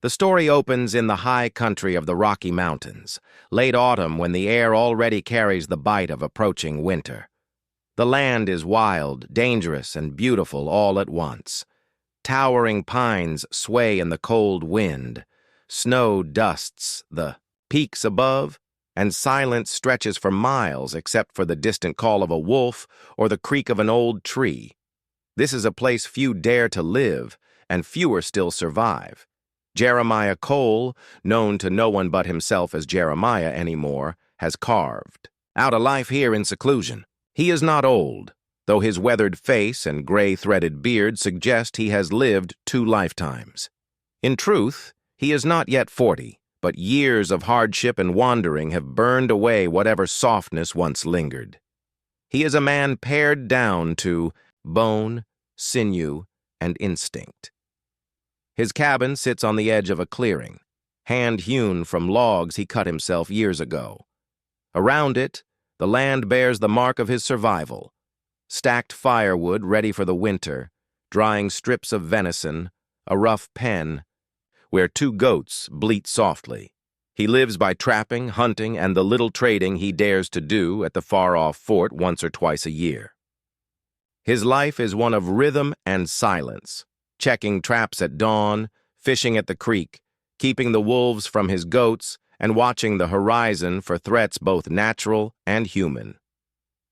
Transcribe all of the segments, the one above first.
The story opens in the high country of the Rocky Mountains, late autumn when the air already carries the bite of approaching winter. The land is wild, dangerous, and beautiful all at once. Towering pines sway in the cold wind. Snow dusts the peaks above, and silence stretches for miles except for the distant call of a wolf or the creak of an old tree. This is a place few dare to live, and fewer still survive. Jeremiah Cole, known to no one but himself as Jeremiah anymore, has carved out a life here in seclusion. He is not old, though his weathered face and gray-threaded beard suggest he has lived 2 lifetimes. In truth, he is not yet 40, but years of hardship and wandering have burned away whatever softness once lingered. He is a man pared down to bone, sinew, and instinct. His cabin sits on the edge of a clearing, hand-hewn from logs he cut himself years ago. Around it, the land bears the mark of his survival: stacked firewood ready for the winter, drying strips of venison, a rough pen, where 2 goats bleat softly. He lives by trapping, hunting, and the little trading he dares to do at the far-off fort once or twice a year. His life is one of rhythm and silence, checking traps at dawn, fishing at the creek, keeping the wolves from his goats, and watching the horizon for threats both natural and human.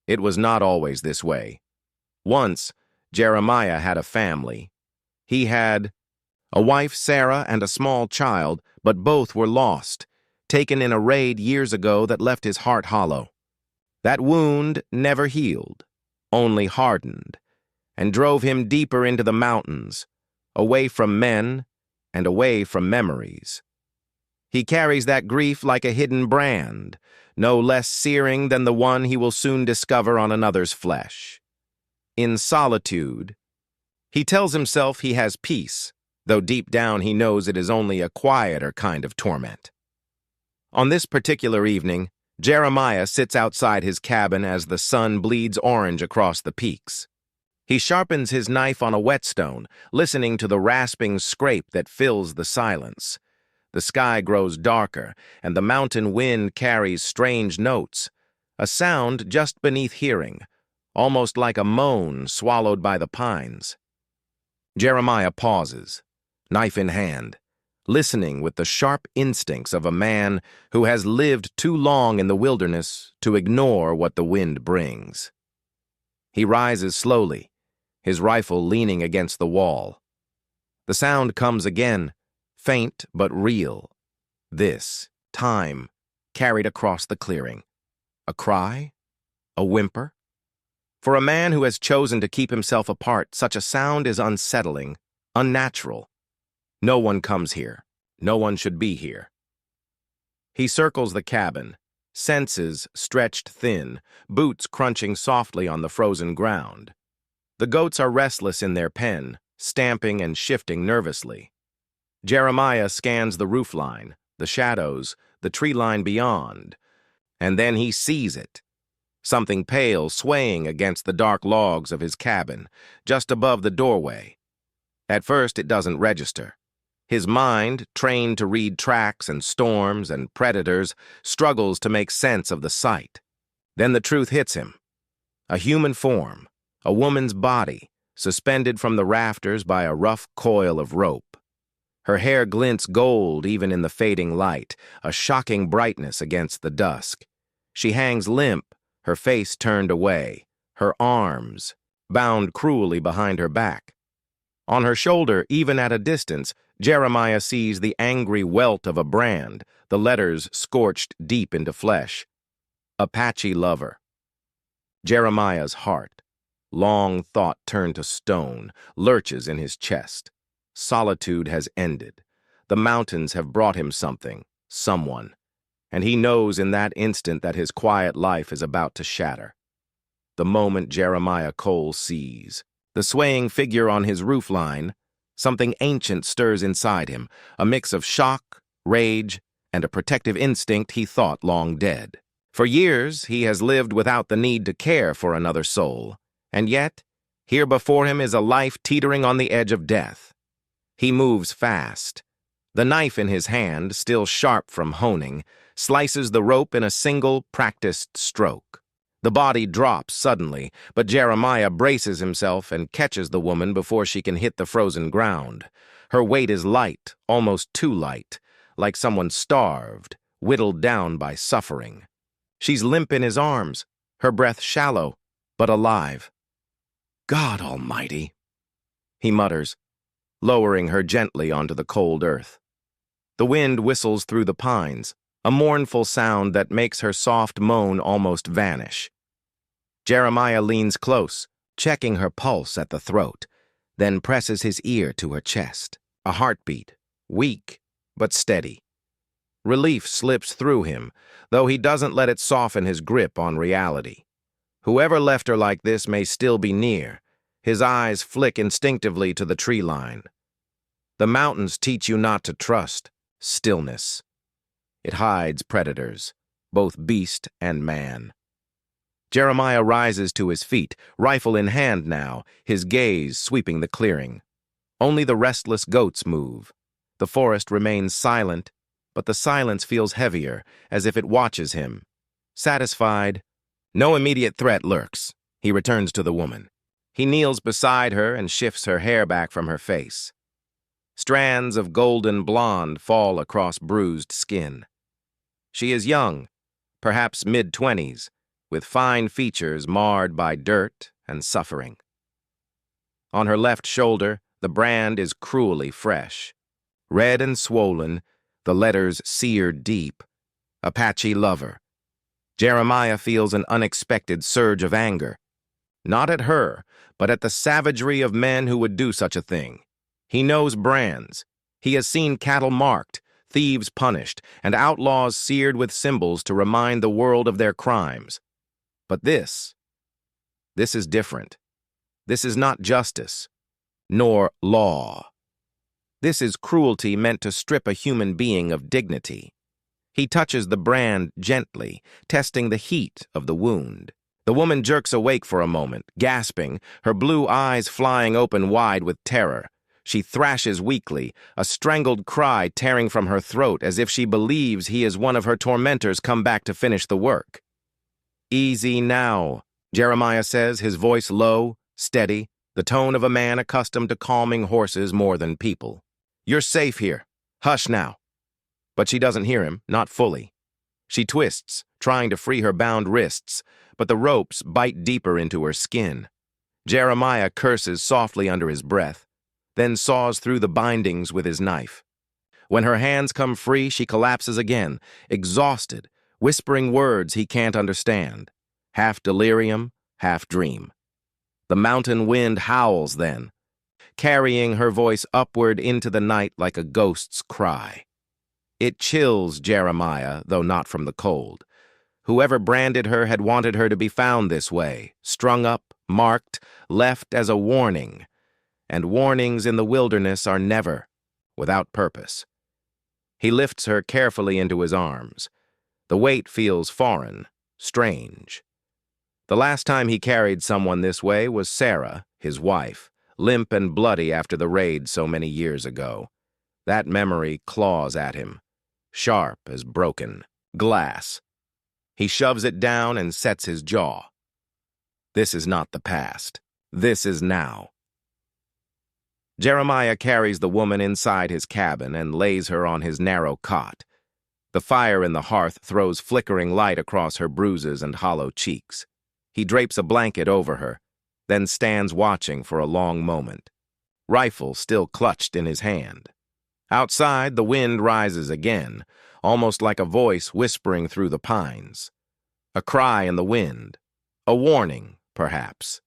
It was not always this way. Once, Jeremiah had a family. He had a wife, Sarah, and a small child, but both were lost, taken in a raid years ago that left his heart hollow. That wound never healed, only hardened, and drove him deeper into the mountains, away from men and away from memories. He carries that grief like a hidden brand, no less searing than the one he will soon discover on another's flesh. In solitude, he tells himself he has peace, though deep down he knows it is only a quieter kind of torment. On this particular evening, Jeremiah sits outside his cabin as the sun bleeds orange across the peaks. He sharpens his knife on a whetstone, listening to the rasping scrape that fills the silence. The sky grows darker, and the mountain wind carries strange notes, a sound just beneath hearing, almost like a moan swallowed by the pines. Jeremiah pauses, knife in hand, listening with the sharp instincts of a man who has lived too long in the wilderness to ignore what the wind brings. He rises slowly, his rifle leaning against the wall. The sound comes again, faint but real. This time carried across the clearing. A cry? A whimper? For a man who has chosen to keep himself apart, such a sound is unsettling, unnatural. No one comes here. No one should be here. He circles the cabin, senses stretched thin, boots crunching softly on the frozen ground. The goats are restless in their pen, stamping and shifting nervously. Jeremiah scans the roofline, the shadows, the tree line beyond, and then he sees it. Something pale swaying against the dark logs of his cabin, just above the doorway. At first it doesn't register. His mind, trained to read tracks and storms and predators, struggles to make sense of the sight. Then the truth hits him. A human form, a woman's body, suspended from the rafters by a rough coil of rope. Her hair glints gold even in the fading light, a shocking brightness against the dusk. She hangs limp, her face turned away, her arms bound cruelly behind her back. On her shoulder, even at a distance, Jeremiah sees the angry welt of a brand, the letters scorched deep into flesh. Apache Lover. Jeremiah's heart, long thought turned to stone, lurches in his chest. Solitude has ended. The mountains have brought him something, someone, and he knows in that instant that his quiet life is about to shatter. The moment Jeremiah Cole sees the swaying figure on his roofline, something ancient stirs inside him, a mix of shock, rage, and a protective instinct he thought long dead. For years, he has lived without the need to care for another soul, and yet, here before him is a life teetering on the edge of death. He moves fast, The knife in his hand, still sharp from honing, slices the rope in a single, practiced stroke. The body drops suddenly, but Jeremiah braces himself and catches the woman before she can hit the frozen ground. Her weight is light, almost too light, like someone starved, whittled down by suffering. She's limp in his arms, her breath shallow, but alive. "God Almighty," he mutters, lowering her gently onto the cold earth. The wind whistles through the pines, a mournful sound that makes her soft moan almost vanish. Jeremiah leans close, checking her pulse at the throat, then presses his ear to her chest. A heartbeat, weak but steady. Relief slips through him, though he doesn't let it soften his grip on reality. Whoever left her like this may still be near. His eyes flick instinctively to the tree line. The mountains teach you not to trust stillness. It hides predators, both beast and man. Jeremiah rises to his feet, rifle in hand now, his gaze sweeping the clearing. Only the restless goats move. The forest remains silent, but the silence feels heavier, as if it watches him. Satisfied, no immediate threat lurks. He returns to the woman. He kneels beside her and shifts her hair back from her face. Strands of golden blonde fall across bruised skin. She is young, perhaps mid-20s, with fine features marred by dirt and suffering. On her left shoulder, the brand is cruelly fresh. Red and swollen, the letters seared deep. Apache Lover. Jeremiah feels an unexpected surge of anger. Not at her, but at the savagery of men who would do such a thing. He knows brands. He has seen cattle marked, thieves punished, and outlaws seared with symbols to remind the world of their crimes. But this is different. This is not justice, nor law. This is cruelty meant to strip a human being of dignity. He touches the brand gently, testing the heat of the wound. The woman jerks awake for a moment, gasping, her blue eyes flying open wide with terror. She thrashes weakly, a strangled cry tearing from her throat as if she believes he is one of her tormentors come back to finish the work. "Easy now," Jeremiah says, his voice low, steady, the tone of a man accustomed to calming horses more than people. "You're safe here. Hush now." But she doesn't hear him, not fully. She twists, trying to free her bound wrists, but the ropes bite deeper into her skin. Jeremiah curses softly under his breath, then saws through the bindings with his knife. When her hands come free, she collapses again, exhausted, whispering words he can't understand, half delirium, half dream. The mountain wind howls then, carrying her voice upward into the night like a ghost's cry. It chills Jeremiah, though not from the cold. Whoever branded her had wanted her to be found this way, strung up, marked, left as a warning. And warnings in the wilderness are never without purpose. He lifts her carefully into his arms. The weight feels foreign, strange. The last time he carried someone this way was Sarah, his wife, limp and bloody after the raid so many years ago. That memory claws at him, sharp as broken glass. He shoves it down and sets his jaw. This is not the past. This is now. Jeremiah carries the woman inside his cabin and lays her on his narrow cot. The fire in the hearth throws flickering light across her bruises and hollow cheeks. He drapes a blanket over her, then stands watching for a long moment, rifle still clutched in his hand. Outside, the wind rises again, almost like a voice whispering through the pines. A cry in the wind, a warning, perhaps.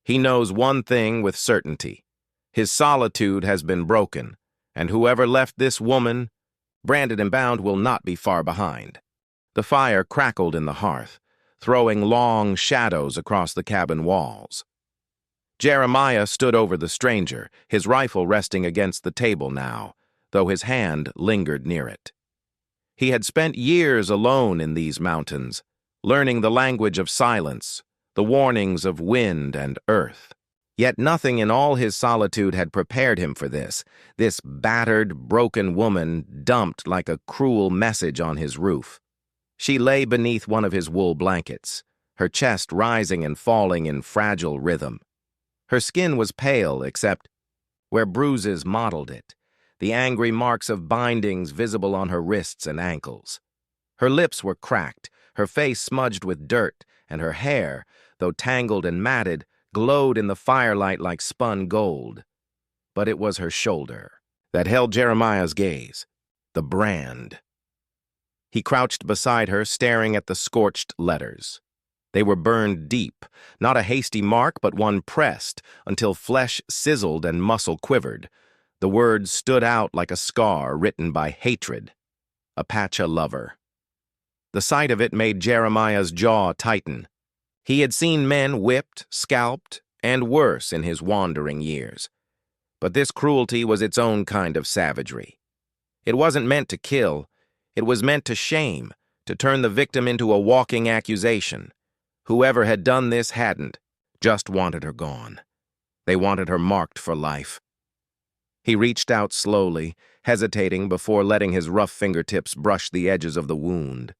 He knows one thing with certainty. His solitude has been broken, and whoever left this woman, branded and bound, will not be far behind. The fire crackled in the hearth, throwing long shadows across the cabin walls. Jeremiah stood over the stranger, his rifle resting against the table now, though his hand lingered near it. He had spent years alone in these mountains, learning the language of silence, the warnings of wind and earth. Yet nothing in all his solitude had prepared him for this battered, broken woman dumped like a cruel message on his roof. She lay beneath one of his wool blankets, her chest rising and falling in fragile rhythm. Her skin was pale except where bruises mottled it, the angry marks of bindings visible on her wrists and ankles. Her lips were cracked, her face smudged with dirt, and her hair, though tangled and matted, glowed in the firelight like spun gold. But it was her shoulder that held Jeremiah's gaze, the brand. He crouched beside her, staring at the scorched letters. They were burned deep, not a hasty mark, but one pressed until flesh sizzled and muscle quivered. The words stood out like a scar written by hatred. Apache Lover. The sight of it made Jeremiah's jaw tighten. He had seen men whipped, scalped, and worse in his wandering years. But this cruelty was its own kind of savagery. It wasn't meant to kill. It was meant to shame, to turn the victim into a walking accusation. Whoever had done this hadn't, just wanted her gone. They wanted her marked for life. He reached out slowly, hesitating before letting his rough fingertips brush the edges of the wound.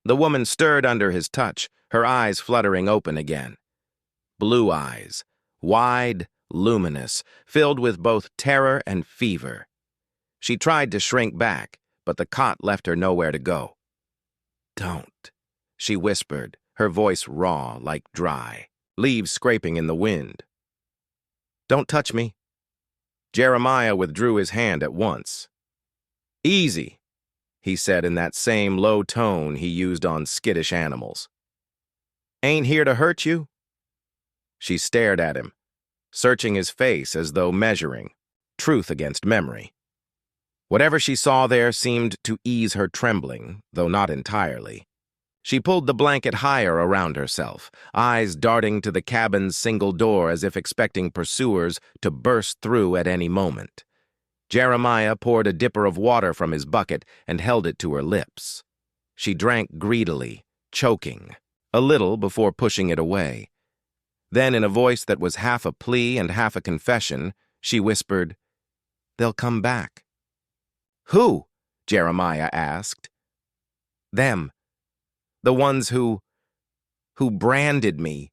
The woman stirred under his touch, her eyes fluttering open again. Blue eyes, wide, luminous, filled with both terror and fever. She tried to shrink back, but the cot left her nowhere to go. "Don't," she whispered, her voice raw like dry, leaves scraping in the wind. "Don't touch me." Jeremiah withdrew his hand at once. "Easy," he said in that same low tone he used on skittish animals. "Ain't here to hurt you?" She stared at him, searching his face as though measuring truth against memory. Whatever she saw there seemed to ease her trembling, though not entirely. She pulled the blanket higher around herself, eyes darting to the cabin's single door as if expecting pursuers to burst through at any moment. Jeremiah poured a dipper of water from his bucket and held it to her lips. She drank greedily, choking, a little before pushing it away. Then, in a voice that was half a plea and half a confession, she whispered, "They'll come back." "Who?" Jeremiah asked. "Them. The ones who branded me."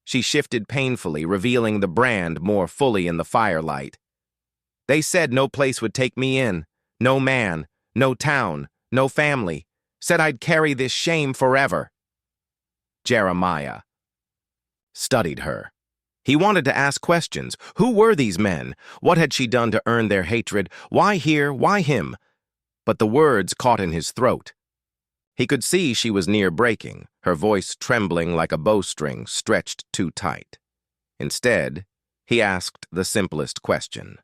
She shifted painfully, revealing the brand more fully in the firelight. "They said no place would take me in. No man, no town, no family. Said I'd carry this shame forever." Jeremiah studied her. He wanted to ask questions. Who were these men? What had she done to earn their hatred? Why here? Why him? But the words caught in his throat. He could see she was near breaking, her voice trembling like a bowstring stretched too tight. Instead, he asked the simplest question.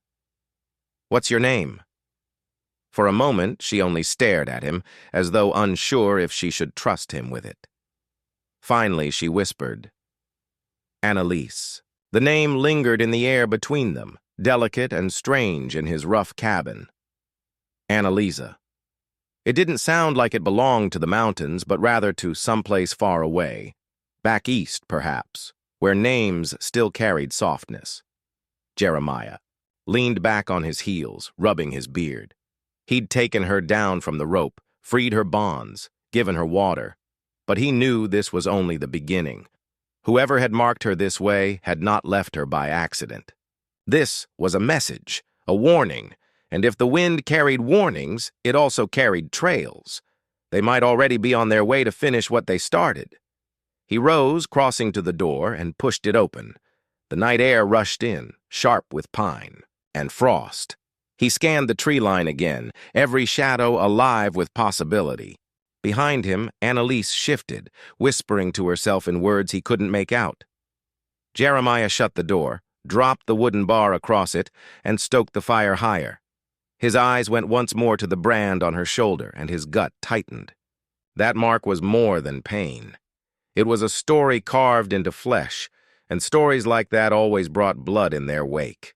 "What's your name?" For a moment, she only stared at him, as though unsure if she should trust him with it. Finally, she whispered, "Annalise." The name lingered in the air between them, delicate and strange in his rough cabin. Annalisa. It didn't sound like it belonged to the mountains, but rather to someplace far away, back east, perhaps, where names still carried softness. Jeremiah leaned back on his heels, rubbing his beard. He'd taken her down from the rope, freed her bonds, given her water. But he knew this was only the beginning. Whoever had marked her this way had not left her by accident. This was a message, a warning, and if the wind carried warnings, it also carried trails. They might already be on their way to finish what they started. He rose, crossing to the door, and pushed it open. The night air rushed in, sharp with pine and frost. He scanned the tree line again, every shadow alive with possibility. Behind him, Annalise shifted, whispering to herself in words he couldn't make out. Jeremiah shut the door, dropped the wooden bar across it, and stoked the fire higher. His eyes went once more to the brand on her shoulder, and his gut tightened. That mark was more than pain. It was a story carved into flesh, and stories like that always brought blood in their wake.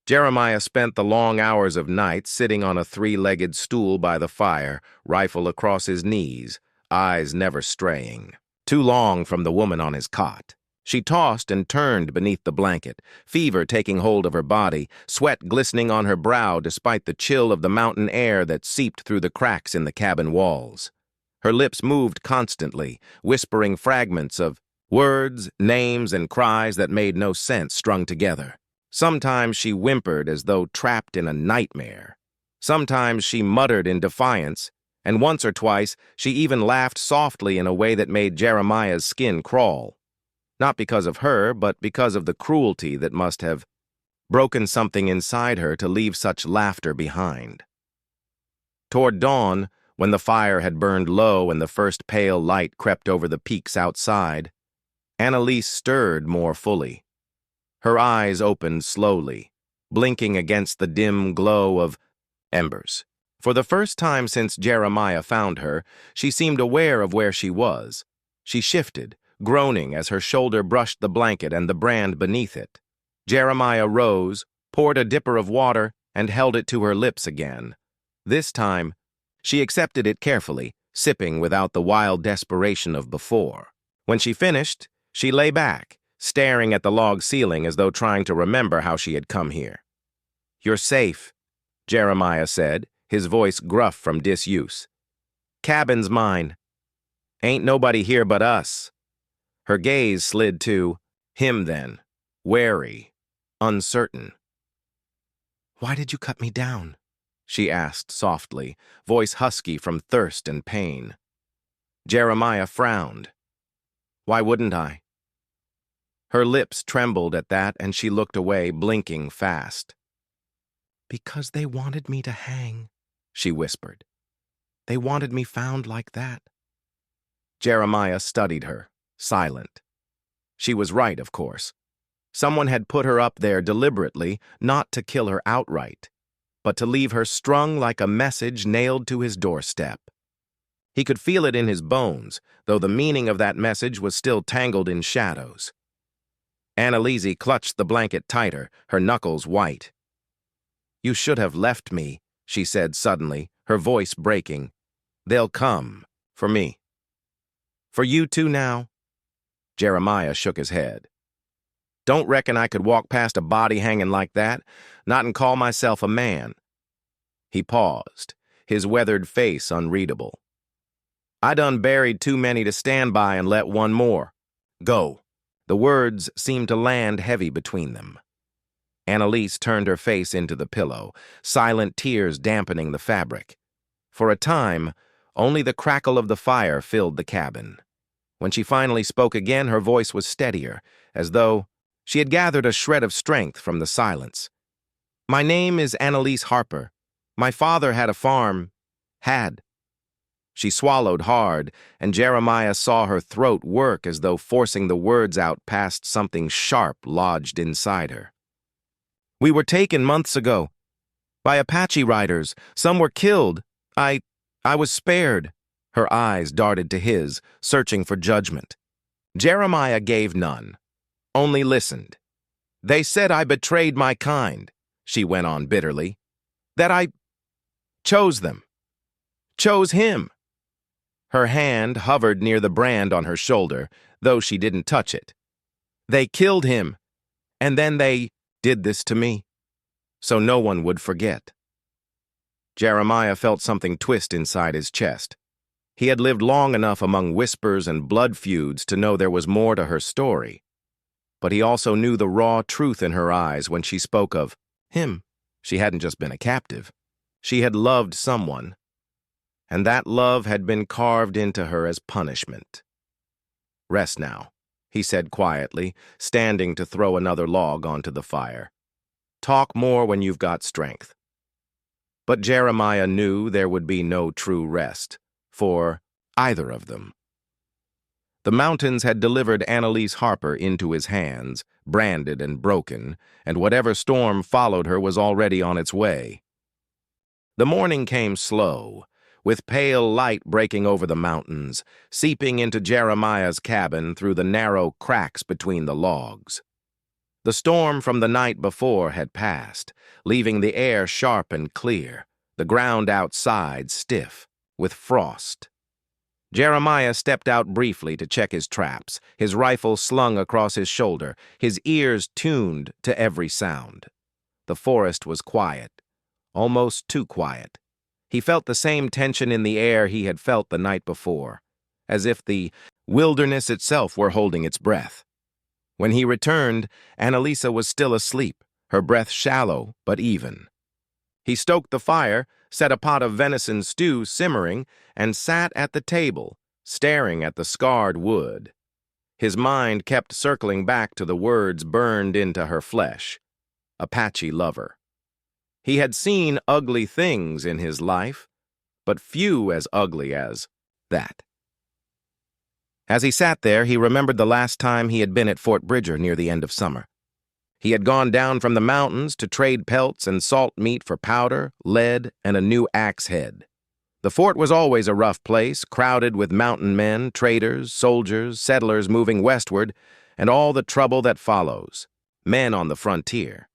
Jeremiah spent the long hours of night sitting on a three-legged stool by the fire, rifle across his knees, eyes never straying. Too long from the woman on his cot. She tossed and turned beneath the blanket, fever taking hold of her body, sweat glistening on her brow despite the chill of the mountain air that seeped through the cracks in the cabin walls. Her lips moved constantly, whispering fragments of words, names, and cries that made no sense strung together. Sometimes she whimpered as though trapped in a nightmare. Sometimes she muttered in defiance, and once or twice she even laughed softly in a way that made Jeremiah's skin crawl. Not because of her, but because of the cruelty that must have broken something inside her to leave such laughter behind. Toward dawn, when the fire had burned low and the first pale light crept over the peaks outside, Annalise stirred more fully. Her eyes opened slowly, blinking against the dim glow of embers. For the first time since Jeremiah found her, she seemed aware of where she was. She shifted, groaning as her shoulder brushed the blanket and the brand beneath it. Jeremiah rose, poured a dipper of water, and held it to her lips again. This time, she accepted it carefully, sipping without the wild desperation of before. When she finished, she lay back, staring at the log ceiling as though trying to remember how she had come here. "You're safe," Jeremiah said, his voice gruff from disuse. "Cabin's mine. Ain't nobody here but us." Her gaze slid to him then, wary, uncertain. "Why did you cut me down?" she asked softly, voice husky from thirst and pain. Jeremiah frowned. "Why wouldn't I?" Her lips trembled at that, and she looked away, blinking fast. "Because they wanted me to hang," she whispered. "They wanted me found like that." Jeremiah studied her, silent. She was right, of course. Someone had put her up there deliberately, not to kill her outright, but to leave her strung like a message nailed to his doorstep. He could feel it in his bones, though the meaning of that message was still tangled in shadows. Annalise clutched the blanket tighter, her knuckles white. "You should have left me," she said suddenly, her voice breaking. "They'll come. For me." "For you too now?" Jeremiah shook his head. "Don't reckon I could walk past a body hanging like that, not and call myself a man." He paused, his weathered face unreadable. "I done buried too many to stand by and let one more go." The words seemed to land heavy between them. Annalise turned her face into the pillow, silent tears dampening the fabric. For a time, only the crackle of the fire filled the cabin. When she finally spoke again, her voice was steadier, as though she had gathered a shred of strength from the silence. "My name is Annalise Harper. My father had a farm. Had." She swallowed hard, and Jeremiah saw her throat work as though forcing the words out past something sharp lodged inside her. "We were taken months ago. By Apache riders. Some were killed. I was spared." Her eyes darted to his, searching for judgment. Jeremiah gave none, only listened. "They said I betrayed my kind," she went on bitterly. "That I chose them. Chose him." Her hand hovered near the brand on her shoulder, though she didn't touch it. "They killed him, and then they did this to me, so no one would forget." Jeremiah felt something twist inside his chest. He had lived long enough among whispers and blood feuds to know there was more to her story. But he also knew the raw truth in her eyes when she spoke of him. She hadn't just been a captive. She had loved someone, and that love had been carved into her as punishment. "Rest now," he said quietly, standing to throw another log onto the fire. "Talk more when you've got strength." But Jeremiah knew there would be no true rest for either of them. The mountains had delivered Annalise Harper into his hands, branded and broken, and whatever storm followed her was already on its way. The morning came slow, with pale light breaking over the mountains, seeping into Jeremiah's cabin through the narrow cracks between the logs. The storm from the night before had passed, leaving the air sharp and clear, the ground outside stiff with frost. Jeremiah stepped out briefly to check his traps, his rifle slung across his shoulder, his ears tuned to every sound. The forest was quiet, almost too quiet. He felt the same tension in the air he had felt the night before, as if the wilderness itself were holding its breath. When he returned, Annalisa was still asleep, her breath shallow but even. He stoked the fire, set a pot of venison stew simmering, and sat at the table, staring at the scarred wood. His mind kept circling back to the words burned into her flesh. Apache Lover. He had seen ugly things in his life, but few as ugly as that. As he sat there, he remembered the last time he had been at Fort Bridger near the end of summer. He had gone down from the mountains to trade pelts and salt meat for powder, lead, and a new axe head. The fort was always a rough place, crowded with mountain men, traders, soldiers, settlers moving westward, and all the trouble that follows, men on the frontier.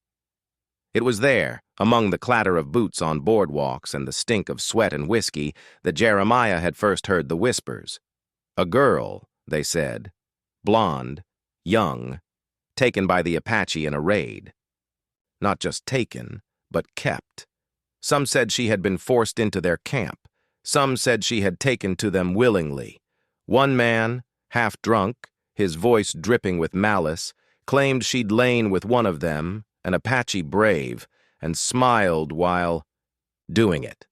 It was there, among the clatter of boots on boardwalks and the stink of sweat and whiskey, that Jeremiah had first heard the whispers. A girl, they said, blonde, young, taken by the Apache in a raid. Not just taken, but kept. Some said she had been forced into their camp. Some said she had taken to them willingly. One man, half drunk, his voice dripping with malice, claimed she'd lain with one of them, an Apache brave, and smiled while doing it.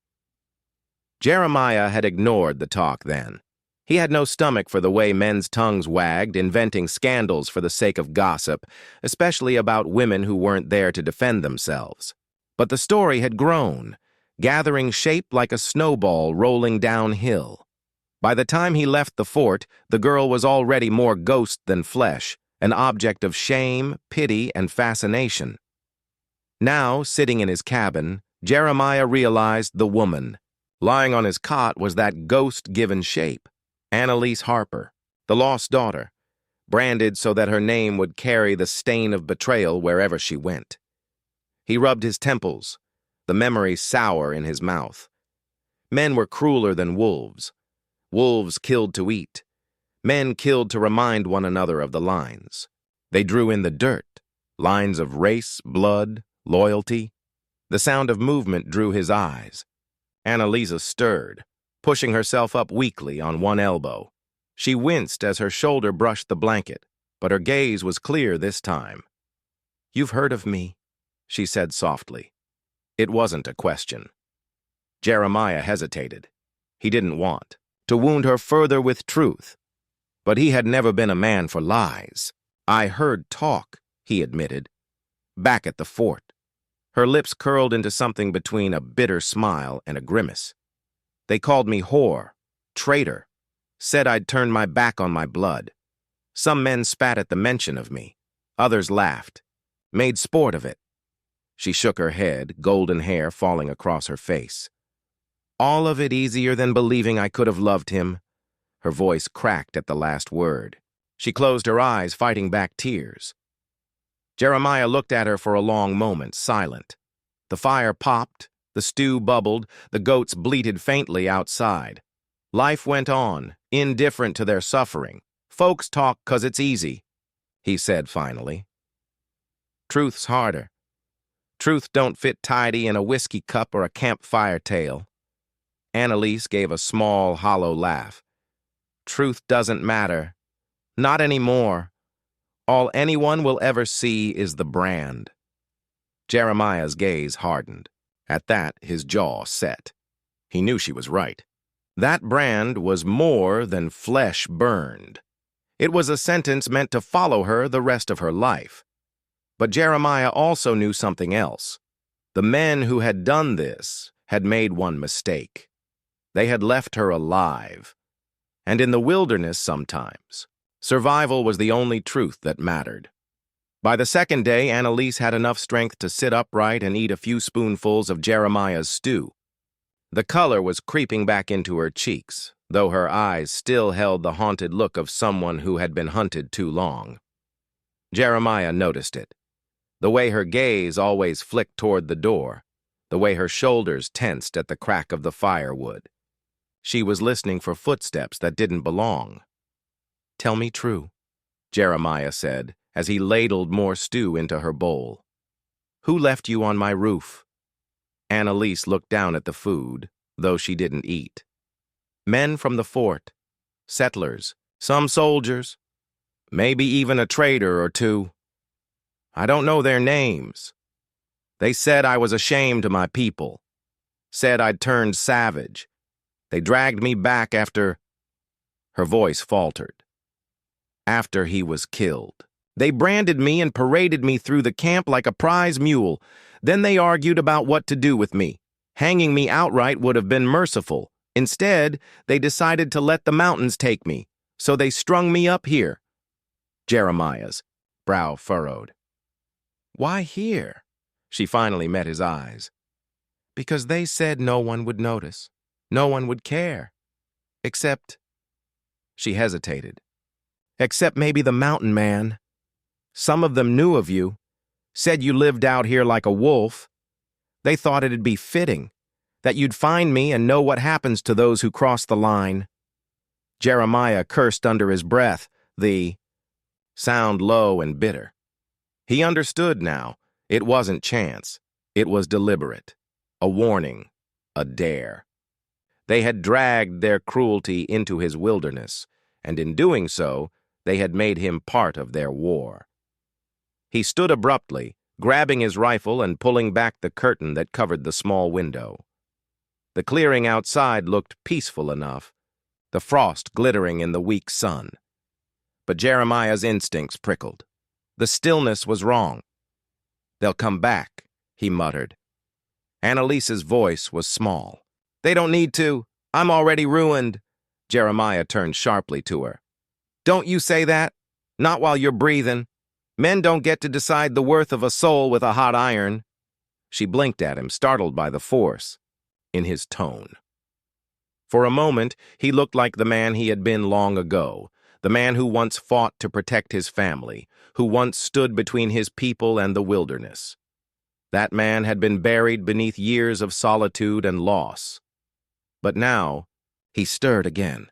Jeremiah had ignored the talk then. He had no stomach for the way men's tongues wagged, inventing scandals for the sake of gossip, especially about women who weren't there to defend themselves. But the story had grown, gathering shape like a snowball rolling downhill. By the time he left the fort, the girl was already more ghost than flesh, an object of shame, pity, and fascination. Now, sitting in his cabin, Jeremiah realized the woman. Lying on his cot was that ghost given shape. Annalise Harper, the lost daughter, branded so that her name would carry the stain of betrayal wherever she went. He rubbed his temples, the memory sour in his mouth. Men were crueler than wolves. Wolves killed to eat. Men killed to remind one another of the lines. They drew in the dirt, lines of race, blood, loyalty. The sound of movement drew his eyes. Annalisa stirred, pushing herself up weakly on one elbow. She winced as her shoulder brushed the blanket, but her gaze was clear this time. "You've heard of me," she said softly. It wasn't a question. Jeremiah hesitated. He didn't want to wound her further with truth, but he had never been a man for lies. "I heard talk," he admitted, back at the fort. Her lips curled into something between a bitter smile and a grimace. "They called me whore, traitor, said I'd turned my back on my blood. Some men spat at the mention of me. Others laughed, made sport of it." She shook her head, golden hair falling across her face. "All of it easier than believing I could have loved him." Her voice cracked at the last word. She closed her eyes, fighting back tears. Jeremiah looked at her for a long moment, silent. The fire popped, the stew bubbled, the goats bleated faintly outside. Life went on, indifferent to their suffering. "Folks talk 'cause it's easy," he said finally. "Truth's harder. Truth don't fit tidy in a whiskey cup or a campfire tale." Annalise gave a small, hollow laugh. "Truth doesn't matter. Not anymore. All anyone will ever see is the brand." Jeremiah's gaze hardened. At that, his jaw set. He knew she was right. That brand was more than flesh burned. It was a sentence meant to follow her the rest of her life. But Jeremiah also knew something else. The men who had done this had made one mistake. They had left her alive. And in the wilderness sometimes, survival was the only truth that mattered. By the second day, Annalise had enough strength to sit upright and eat a few spoonfuls of Jeremiah's stew. The color was creeping back into her cheeks, though her eyes still held the haunted look of someone who had been hunted too long. Jeremiah noticed it. The way her gaze always flicked toward the door, the way her shoulders tensed at the crack of the firewood. She was listening for footsteps that didn't belong. "Tell me true," Jeremiah said, as he ladled more stew into her bowl. "Who left you on my roof?" Annalise looked down at the food, though she didn't eat. "Men from the fort, settlers, some soldiers, maybe even a trader or two. I don't know their names. They said I was a shame to my people, said I'd turned savage. They dragged me back after—" Her voice faltered. "After he was killed. They branded me and paraded me through the camp like a prize mule. Then they argued about what to do with me. Hanging me outright would have been merciful. Instead, they decided to let the mountains take me, so they strung me up here." Jeremiah's brow furrowed. "Why here?" She finally met his eyes. "Because they said no one would notice, no one would care. Except—" She hesitated. "Except maybe the mountain man. Some of them knew of you, said you lived out here like a wolf. They thought it'd be fitting, that you'd find me and know what happens to those who cross the line." Jeremiah cursed under his breath, the sound low and bitter. He understood now. It wasn't chance. It was deliberate. A warning. A dare. They had dragged their cruelty into his wilderness, and in doing so, they had made him part of their war. He stood abruptly, grabbing his rifle and pulling back the curtain that covered the small window. The clearing outside looked peaceful enough, the frost glittering in the weak sun. But Jeremiah's instincts prickled. The stillness was wrong. "They'll come back," he muttered. Annalise's voice was small. "They don't need to. I'm already ruined." Jeremiah turned sharply to her. "Don't you say that. Not while you're breathing. Men don't get to decide the worth of a soul with a hot iron." She blinked at him, startled by the force in his tone. For a moment, he looked like the man he had been long ago, the man who once fought to protect his family, who once stood between his people and the wilderness. That man had been buried beneath years of solitude and loss. But now, he stirred again.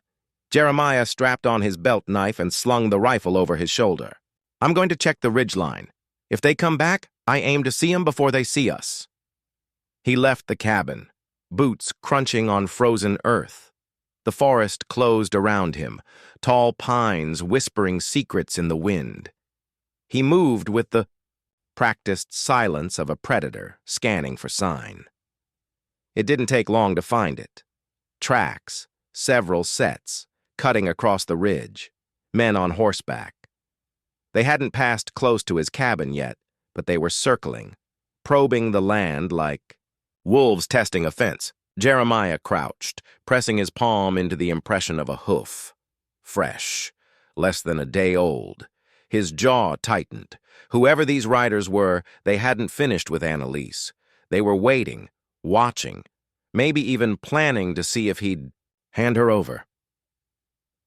Jeremiah strapped on his belt knife and slung the rifle over his shoulder. "I'm going to check the ridgeline. If they come back, I aim to see 'em before they see us." He left the cabin, boots crunching on frozen earth. The forest closed around him, tall pines whispering secrets in the wind. He moved with the practiced silence of a predator scanning for sign. It didn't take long to find it. Tracks, several sets, cutting across the ridge, men on horseback. They hadn't passed close to his cabin yet, but they were circling, probing the land like wolves testing a fence. Jeremiah crouched, pressing his palm into the impression of a hoof. Fresh, less than a day old. His jaw tightened. Whoever these riders were, they hadn't finished with Annalise. They were waiting, watching, maybe even planning to see if he'd hand her over.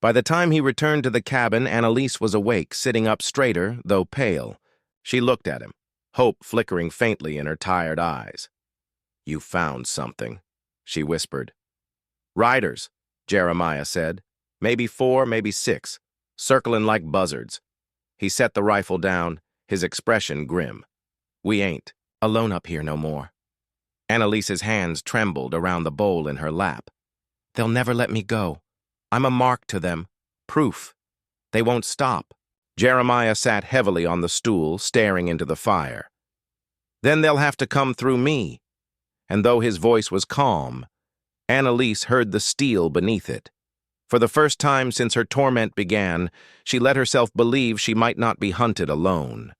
By the time he returned to the cabin, Annalise was awake, sitting up straighter, though pale. She looked at him, hope flickering faintly in her tired eyes. "You found something," she whispered. "Riders," Jeremiah said. "Maybe 4, maybe 6, circling like buzzards." He set the rifle down, his expression grim. "We ain't alone up here no more." Annalise's hands trembled around the bowl in her lap. "They'll never let me go. I'm a mark to them. Proof. They won't stop." Jeremiah sat heavily on the stool, staring into the fire. "Then they'll have to come through me." And though his voice was calm, Annalise heard the steel beneath it. For the first time since her torment began, she let herself believe she might not be hunted alone.